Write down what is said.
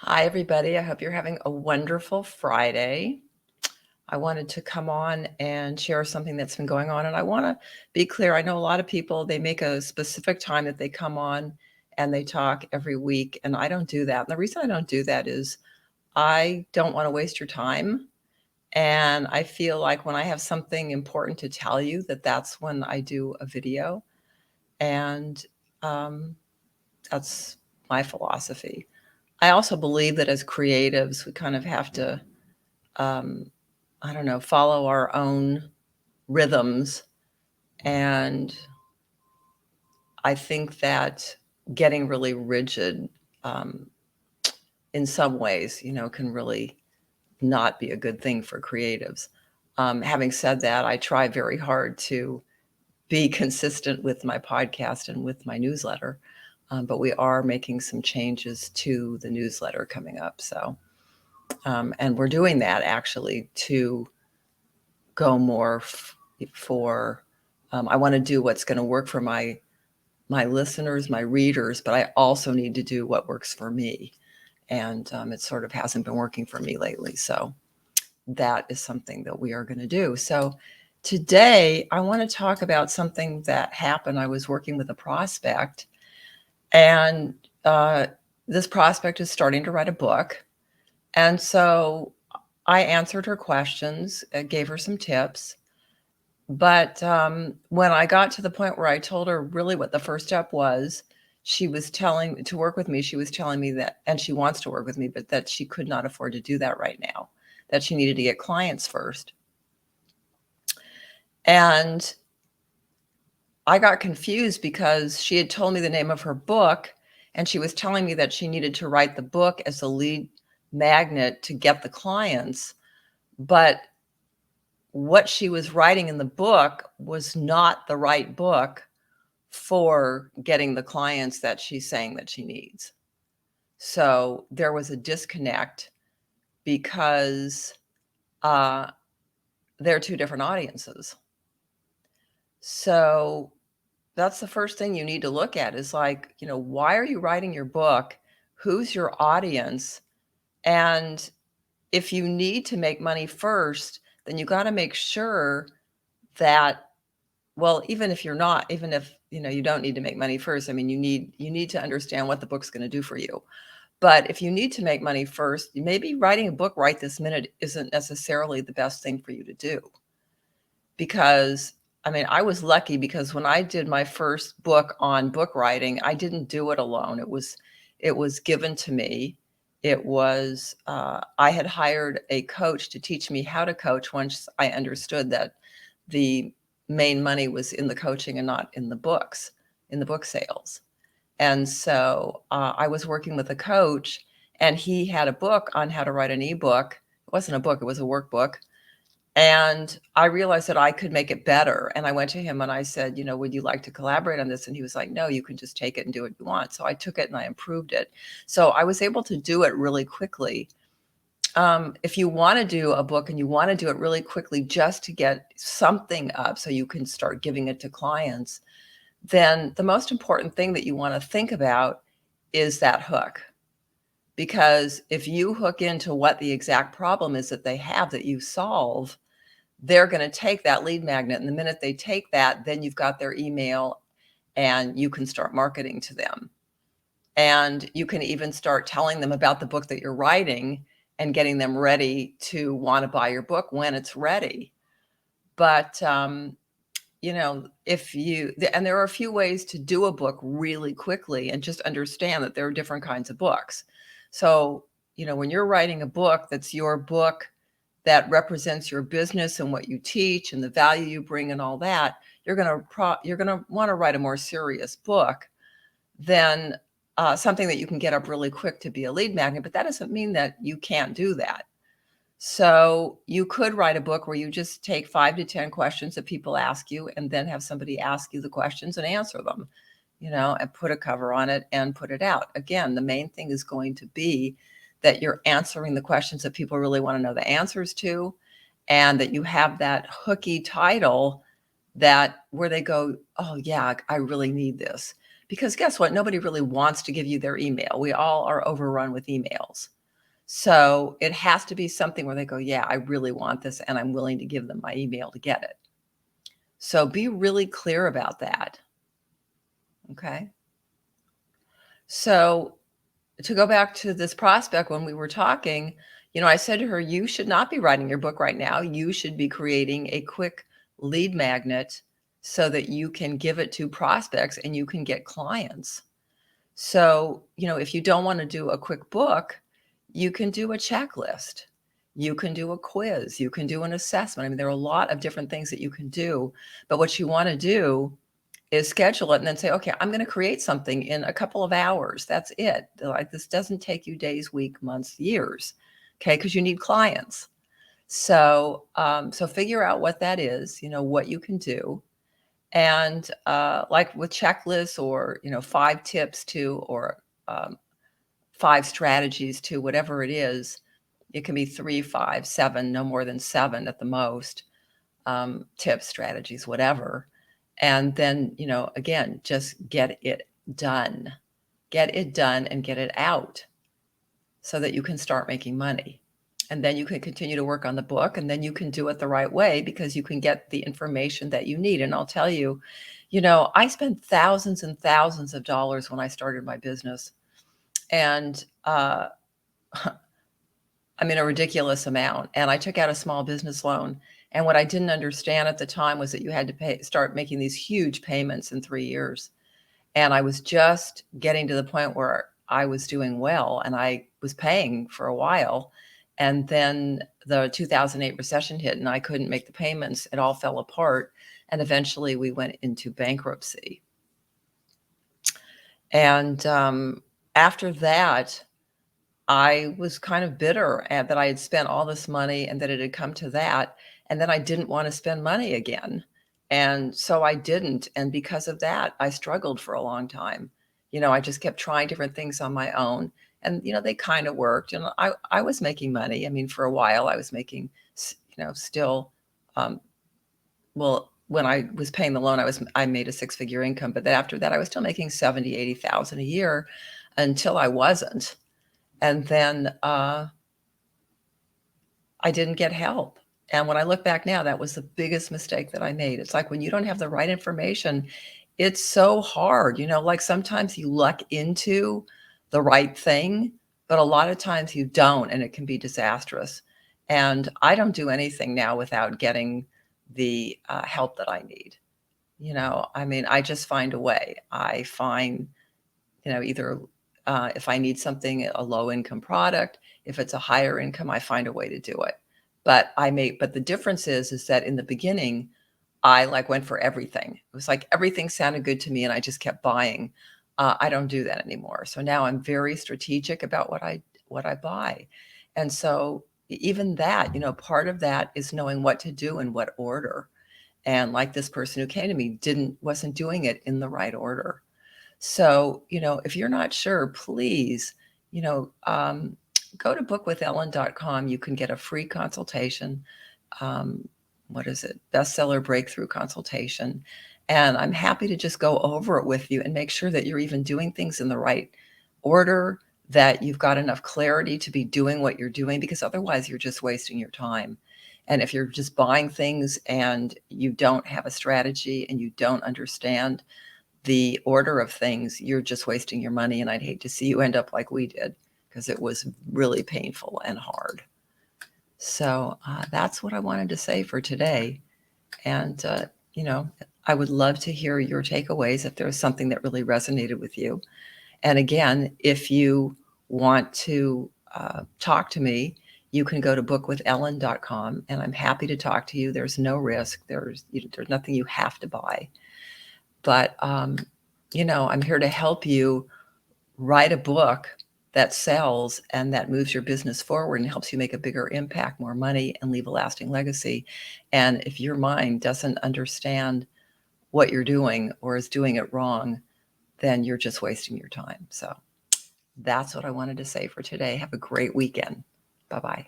Hi, everybody. I hope you're having a wonderful Friday. I wanted to come on and share something that's been going on. And I want to be clear. I know a lot of people, they make a specific time that they come on and they talk every week. And I don't do that. And the reason I don't do that is I don't want to waste your time. And I feel like when I have something important to tell you, that's when I do a video. And um, that's my philosophy. I also believe that as creatives, we kind of have to, um, I don't know, follow our own rhythms. And I think that getting really rigid um, in some ways, can really not be a good thing for creatives. Having said that, I try very hard to be consistent with my podcast and with my newsletter. But we are making some changes to the newsletter coming up. And we're doing that actually to go more for. I want to do what's going to work for my listeners, my readers, but I also need to do what works for me. And it sort of hasn't been working for me lately. So that is something that we are going to do. So today I want to talk about something that happened. I was working with a prospect, and this prospect is starting to write a book. And so I answered her questions, gave her some tips. But when I got to the point where I told her really what the first step was, she was telling to work with me. She was telling me that, and she wants to work with me, but that she could not afford to do that right now, that she needed to get clients first. And I got confused because she had told me the name of her book, and she was telling me that she needed to write the book as a lead magnet to get the clients. But what she was writing in the book was not the right book for getting the clients that she's saying that she needs. So there was a disconnect because they're two different audiences. So that's the first thing you need to look at is like, why are you writing your book? Who's your audience? And if you need to make money first, then you got to make sure that, well, even if you don't need to make money first, I mean, you need to understand what the book's going to do for you. But if you need to make money first, maybe writing a book right this minute isn't necessarily the best thing for you to do. Because I mean, I was lucky because when I did my first book on book writing, I didn't do it alone. It was given to me. It was I had hired a coach to teach me how to coach once I understood that the main money was in the coaching and not in the books, in the book sales. And so I was working with a coach, and he had a book on how to write an ebook. It wasn't a book, it was a workbook. And I realized that I could make it better. And I went to him and I said, would you like to collaborate on this? And he was like, no, you can just take it and do what you want. So I took it and I improved it. So I was able to do it really quickly. If you want to do a book and you want to do it really quickly just to get something up so you can start giving it to clients, then the most important thing that you want to think about is that hook. Because if you hook into what the exact problem is that they have that you solve, they're going to take that lead magnet. And the minute they take that, then you've got their email and you can start marketing to them. And you can even start telling them about the book that you're writing and getting them ready to want to buy your book when it's ready. But, and there are a few ways to do a book really quickly, and just understand that there are different kinds of books. So, when you're writing a book that's your book, that represents your business and what you teach and the value you bring and all that, you're going to want to write a more serious book than something that you can get up really quick to be a lead magnet. But that doesn't mean that you can't do that. So you could write a book where you just take 5 to 10 questions that people ask you, and then have somebody ask you the questions and answer them, and put a cover on it and put it out. Again, the main thing is going to be that you're answering the questions that people really want to know the answers to, and that you have that hooky title that where they go, oh yeah, I really need this. Because guess what? Nobody really wants to give you their email. We all are overrun with emails. So it has to be something where they go, yeah, I really want this and I'm willing to give them my email to get it. So be really clear about that. Okay. So to go back to this prospect, when we were talking, I said to her, you should not be writing your book right now. You should be creating a quick lead magnet so that you can give it to prospects and you can get clients. So, if you don't want to do a quick book, you can do a checklist. You can do a quiz. You can do an assessment. I mean, there are a lot of different things that you can do. But what you want to do is schedule it and then say, okay, I'm going to create something in a couple of hours. That's it. Like, this doesn't take you days, weeks, months, years. Okay. Because you need clients. So, so figure out what that is, what you can do. And like with checklists or, 5 tips to, or 5 strategies to, whatever it is, it can be 3, 5, 7, no more than 7 at the most, tips, strategies, whatever. And then, again, just get it done. Get it done and get it out so that you can start making money. And then you can continue to work on the book, and then you can do it the right way because you can get the information that you need. And I'll tell you, I spent thousands and thousands of dollars when I started my business. And I mean, a ridiculous amount. And I took out a small business loan. And what I didn't understand at the time was that you had to start making these huge payments in 3 years. And I was just getting to the point where I was doing well and I was paying for a while. And then the 2008 recession hit and I couldn't make the payments. It all fell apart. And eventually we went into bankruptcy. And after that, I was kind of bitter at that I had spent all this money and that it had come to that. And then I didn't want to spend money again. And so I didn't. And because of that, I struggled for a long time. I just kept trying different things on my own. And, they kind of worked. And I was making money. I mean, for a while, I was making, still, well, when I was paying the loan, I made a 6-figure income. But then after that, I was still making 70, 80,000 a year until I wasn't. And then I didn't get help. And when I look back now, that was the biggest mistake that I made. It's like when you don't have the right information, it's so hard. Like sometimes you luck into the right thing, but a lot of times you don't, and it can be disastrous. And I don't do anything now without getting the help that I need. I mean, I just find a way. I find, either if I need something, a low income product, if it's a higher income, I find a way to do it. But the difference is that in the beginning, I like went for everything. It was like everything sounded good to me and I just kept buying. I don't do that anymore. So now I'm very strategic about what I buy. And so even that, part of that is knowing what to do in what order. And like this person who came to me wasn't doing it in the right order. So, if you're not sure, please, go to bookwithellen.com. You can get a free consultation. What is it? Bestseller breakthrough consultation. And I'm happy to just go over it with you and make sure that you're even doing things in the right order, that you've got enough clarity to be doing what you're doing, because otherwise you're just wasting your time. And if you're just buying things and you don't have a strategy and you don't understand the order of things, you're just wasting your money. And I'd hate to see you end up like we did, because it was really painful and hard. So that's what I wanted to say for today. And, I would love to hear your takeaways if there was something that really resonated with you. And again, if you want to talk to me, you can go to bookwithellen.com and I'm happy to talk to you. There's no risk. There's nothing you have to buy. But, I'm here to help you write a book that sells and that moves your business forward and helps you make a bigger impact, more money, and leave a lasting legacy. And if your mind doesn't understand what you're doing or is doing it wrong, then you're just wasting your time. So that's what I wanted to say for today. Have a great weekend. Bye-bye.